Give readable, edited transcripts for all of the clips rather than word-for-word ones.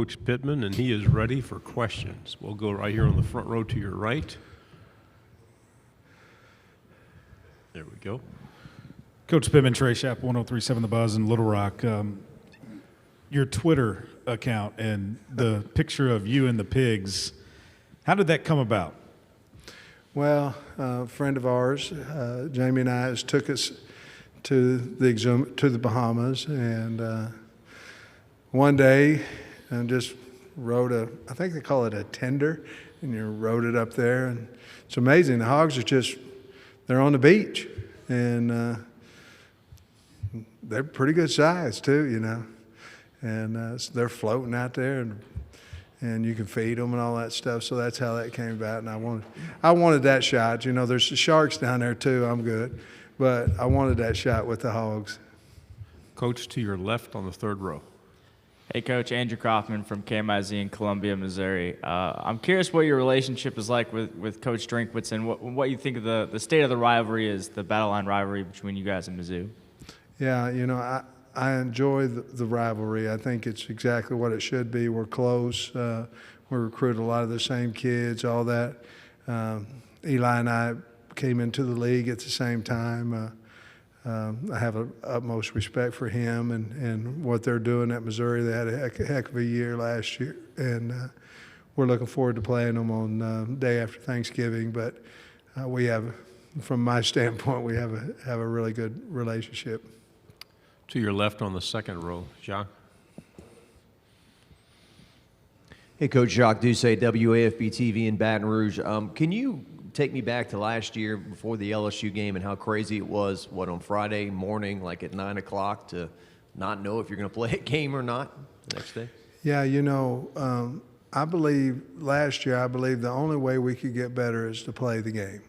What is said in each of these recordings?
Coach Pittman, and he is ready for questions. We'll go right here on the front row to your right. There we go. Coach Pittman, Trey Shapp, 1037 The Buzz in Little Rock. Your Twitter account and the picture of you and the pigs, how did that come about? Well, a friend of ours, Jamie and I, took us to the Bahamas, and one day I just wrote I think they call it a tender, and you wrote it up there, and it's amazing. The hogs are they're on the beach, and they're pretty good size too, and so they're floating out there, and you can feed them and all that stuff. So that's how that came about. And I wanted that shot. There's the sharks down there too. I'm good, but I wanted that shot with the hogs. Coach, to your left on the third row. Hey, Coach, Andrew Kaufman from KMIZ in Columbia, Missouri. I'm curious what your relationship is like with Coach Drinkwitz and what you think of the state of the rivalry is, the battle line rivalry between you guys and Mizzou. Yeah, I enjoy the rivalry. I think it's exactly what it should be. We're close. We recruit a lot of the same kids, all that. Eli and I came into the league at the same time. I have utmost respect for him and what they're doing at Missouri. They had a heck of a year last year, and we're looking forward to playing them on day after Thanksgiving. But we have, from my standpoint, we have a really good relationship. To your left on the second row, Jacques. Hey, Coach, Jacques Doucet, WAFB TV in Baton Rouge. Can you take me back to last year before the LSU game and how crazy it was, on Friday morning, like at 9 o'clock, to not know if you're going to play a game or not the next day? Yeah, I believe last year, the only way we could get better is to play the game.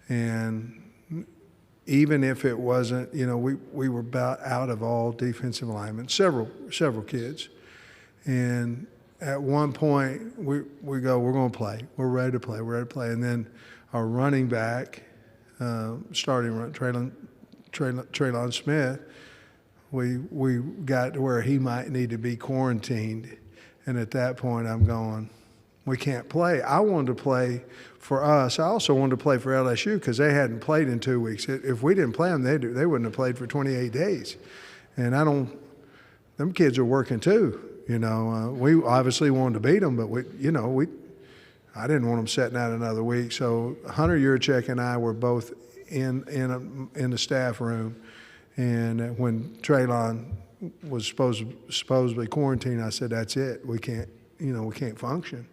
And even if it wasn't, we were about out of all defensive linemen, several kids. And at one point, we go, we're going to play. We're ready to play. And then our running back, starting run, Traylon Smith, we got to where he might need to be quarantined. And at that point, I'm going, we can't play. I wanted to play for us. I also wanted to play for LSU because they hadn't played in 2 weeks. If we didn't play them, they wouldn't have played for 28 days. And them kids are working too. We obviously wanted to beat them, but I didn't want them sitting out another week. So Hunter Yurchek and I were both in the staff room, and when Traylon was supposedly quarantined, I said, "That's it. We can't function."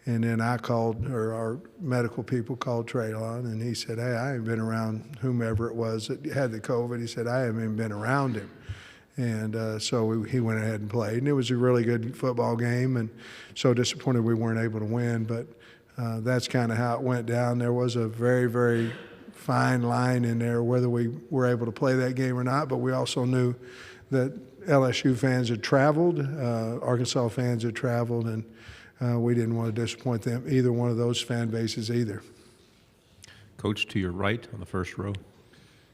And then our medical people called Traylon, and he said, "Hey, I haven't been around whomever it was that had the COVID." He said, "I haven't even been around him." And so he went ahead and played. And it was a really good football game, and so disappointed we weren't able to win. But that's kind of how it went down. There was a very, very fine line in there whether we were able to play that game or not. But we also knew that LSU fans had traveled, Arkansas fans had traveled, and we didn't want to disappoint them, either one of those fan bases either. Coach, to your right on the first row.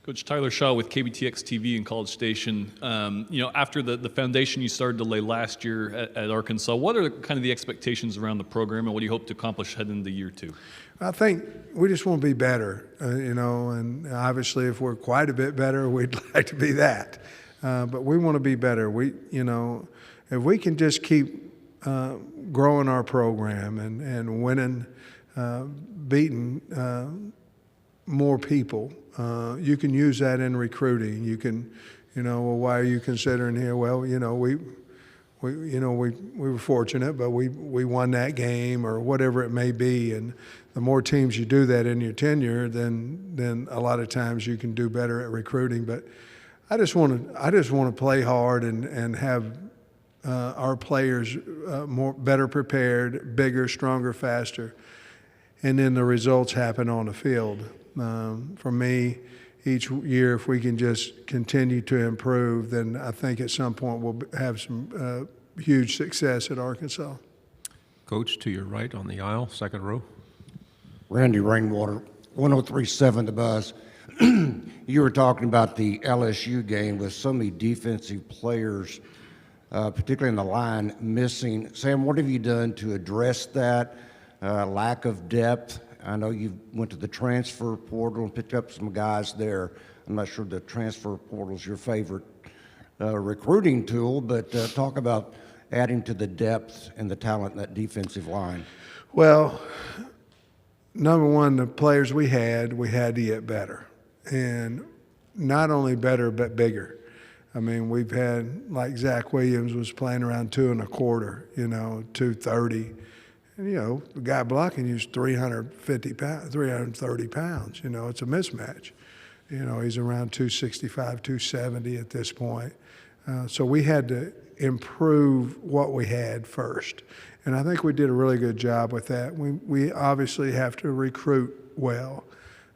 Coach Tyler Shaw with KBTX TV in College Station. After the foundation you started to lay last year at Arkansas, what are kind of the expectations around the program, and what do you hope to accomplish heading into year two? I think we just want to be better, and obviously if we're quite a bit better, we'd like to be that. But we want to be better. If we can just keep growing our program and winning, beating more people. You can use that in recruiting. You can, why are you considering here? Well, we were fortunate, but we won that game or whatever it may be. And the more teams you do that in your tenure, then a lot of times you can do better at recruiting. But I just want to play hard and have our players better prepared, bigger, stronger, faster, and then the results happen on the field. For me, each year, if we can just continue to improve, then I think at some point we'll have some huge success at Arkansas. Coach, to your right on the aisle, second row. Randy Rainwater, 1037 The Buzz. You were talking about the LSU game with so many defensive players particularly in the line, missing. Sam, what have you done to address that lack of depth? I know you went to the transfer portal and picked up some guys there. I'm not sure the transfer portal is your favorite recruiting tool, but talk about adding to the depth and the talent in that defensive line. Well, number one, the players we had to get better. And not only better, but bigger. I mean, we've had, like Zach Williams was playing around 2 1/4, 230. And, the guy blocking you is 350 pounds, 330 pounds. It's a mismatch. He's around 265, 270 at this point. So we had to improve what we had first. And I think we did a really good job with that. We obviously have to recruit well.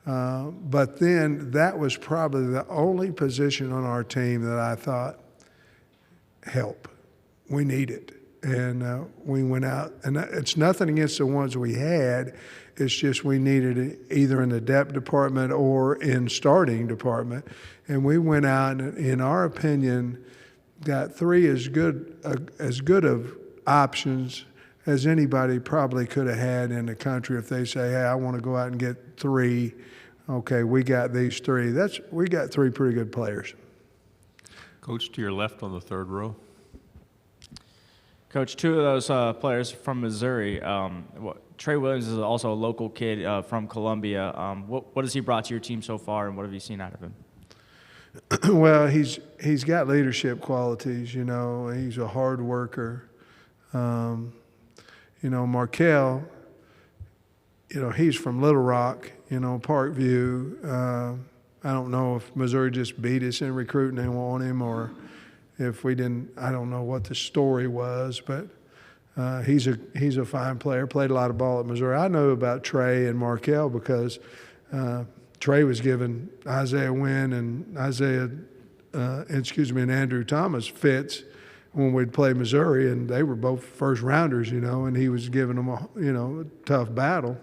But then that was probably the only position on our team that I thought, help, we need it. And we went out, and it's nothing against the ones we had. It's just we needed it either in the depth department or in starting department. And we went out and, in our opinion, got 3 as good of options as anybody probably could have had in the country. If they say, hey, I want to go out and get 3, okay, we got these 3. We got 3 pretty good players. Coach, to your left on the third row. Coach, 2 of those players from Missouri. Trey Williams is also a local kid from Columbia. What has he brought to your team so far, and what have you seen out of him? Well, he's got leadership qualities. He's a hard worker. Markel, he's from Little Rock, Parkview. I don't know if Missouri just beat us in recruiting and want him, or if we didn't. I don't know what the story was, but he's a fine player. Played a lot of ball at Missouri. I know about Trey and Markel because Trey was giving Isaiah Wynn and and Andrew Thomas fits when we'd play Missouri, and they were both first rounders, and he was giving them a tough battle.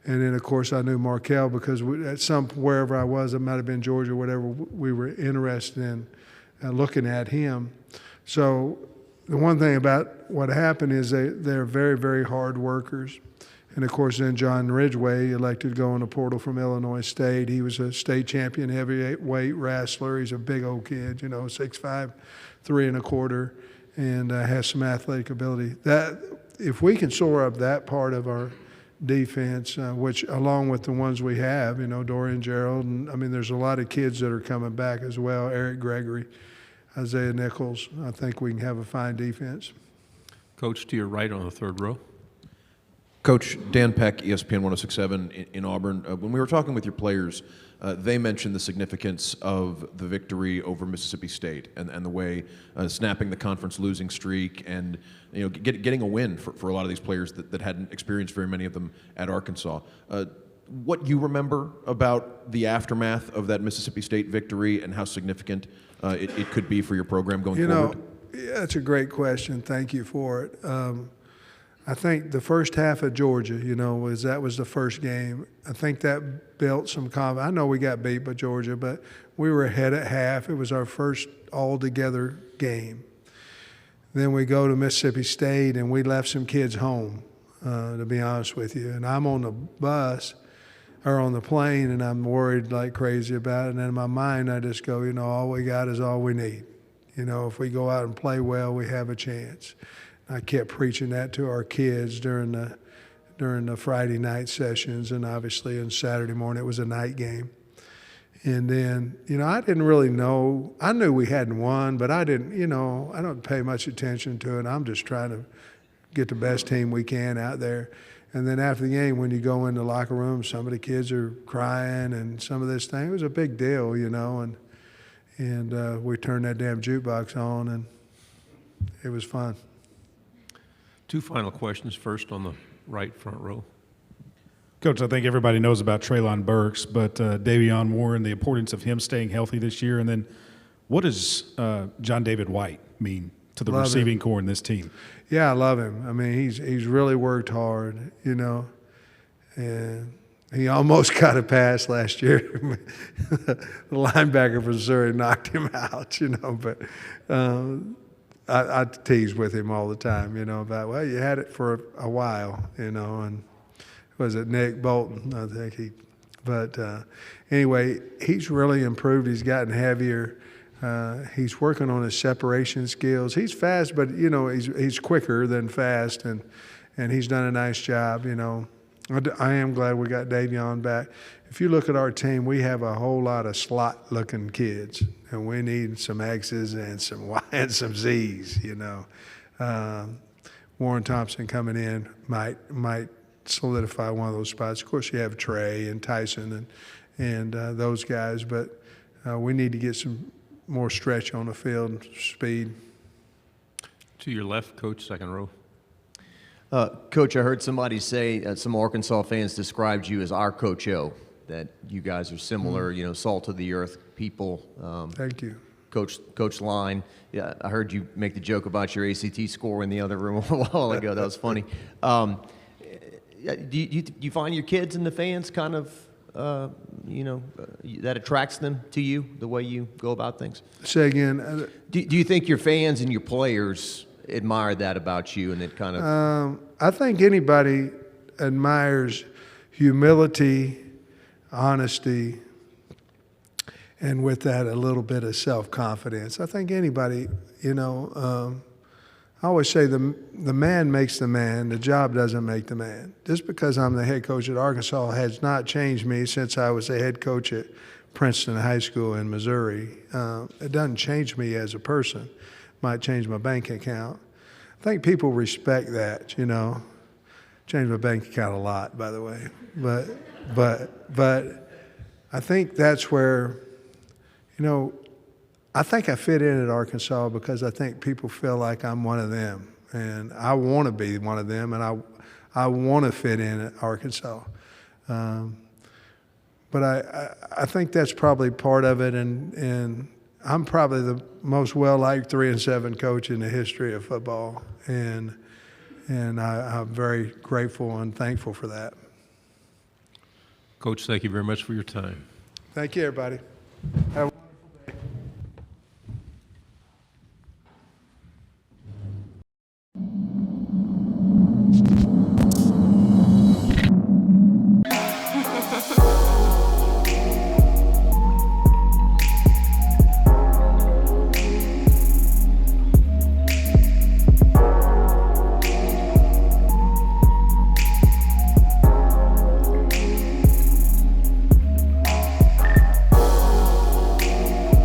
And then, of course, I knew Markel because wherever I was, it might have been Georgia or whatever, we were interested in looking at him. So the one thing about what happened is they're very, very hard workers. And, of course, then John Ridgway elected to go in the portal from Illinois State. He was a state champion heavyweight wrestler. He's a big old kid, 6'5", 3 1/4, and has some athletic ability. That if we can shore up that part of our defense, which along with the ones we have, Dorian Gerald, and I mean, there's a lot of kids that are coming back as well. Eric Gregory, Isaiah Nichols. I think we can have a fine defense. Coach, to your right on the third row. Coach, Dan Peck, ESPN 1067 in Auburn. When we were talking with your players, they mentioned the significance of the victory over Mississippi State and the way snapping the conference losing streak and getting a win for a lot of these players that hadn't experienced very many of them at Arkansas. What you remember about the aftermath of that Mississippi State victory and how significant it could be for your program going forward? Yeah, that's a great question. Thank you for it. I think the first half of Georgia, was the first game. I think that built some confidence. I know we got beat by Georgia, but we were ahead at half. It was our first all-together game. Then we go to Mississippi State, and we left some kids home, to be honest with you. And I'm on the bus or on the plane, and I'm worried like crazy about it. And in my mind, I just go, all we got is all we need. If we go out and play well, we have a chance. I kept preaching that to our kids during the Friday night sessions, and obviously on Saturday morning it was a night game. And then, I didn't really know. I knew we hadn't won, but I didn't, I don't pay much attention to it. I'm just trying to get the best team we can out there. And then after the game, when you go in the locker room, some of the kids are crying and some of this thing. It was a big deal, and we turned that damn jukebox on, and it was fun. 2 final questions. First on the right front row. Coach, I think everybody knows about Traylon Burks, but Davion Warren, the importance of him staying healthy this year, and then what does John David White mean to the receiving core in this team? Yeah, I love him. I mean, he's really worked hard, and he almost got a pass last year. The linebacker from Missouri knocked him out, but I tease with him all the time, about, well, you had it for a while, and was it Nick Bolton? I think but anyway, he's really improved. He's gotten heavier. He's working on his separation skills. He's fast, but he's quicker than fast, and he's done a nice job. I am glad we got Davion back. If you look at our team, we have a whole lot of slot-looking kids, and we need some X's and some Y and some Z's. Warren Thompson coming in might solidify one of those spots. Of course, you have Trey and Tyson and those guys, but we need to get some more stretch on the field and speed. To your left, Coach, second row. Coach, I heard somebody say, some Arkansas fans described you as our Coach O, that you guys are similar, salt of the earth people. Thank you. Coach Line, yeah, I heard you make the joke about your ACT score in the other room a while ago. That was funny. Do you find your kids and the fans kind of, that attracts them to you, the way you go about things? Say again. Do you think your fans and your players admire that about you, and it kind of? I think anybody admires humility, honesty, and with that a little bit of self-confidence. I think anybody, I always say the man makes the man, the job doesn't make the man. Just because I'm the head coach at Arkansas has not changed me since I was the head coach at Princeton High School in Missouri. It doesn't change me as a person. Might change my bank account. I think people respect that, Change my bank account a lot, by the way. But I think that's where, I think I fit in at Arkansas because I think people feel like I'm one of them, and I want to be one of them, and I want to fit in at Arkansas. But I think that's probably part of it, and I'm probably the most well-liked 3-7 coach in the history of football, and I'm very grateful and thankful for that. Coach, thank you very much for your time. Thank you, everybody.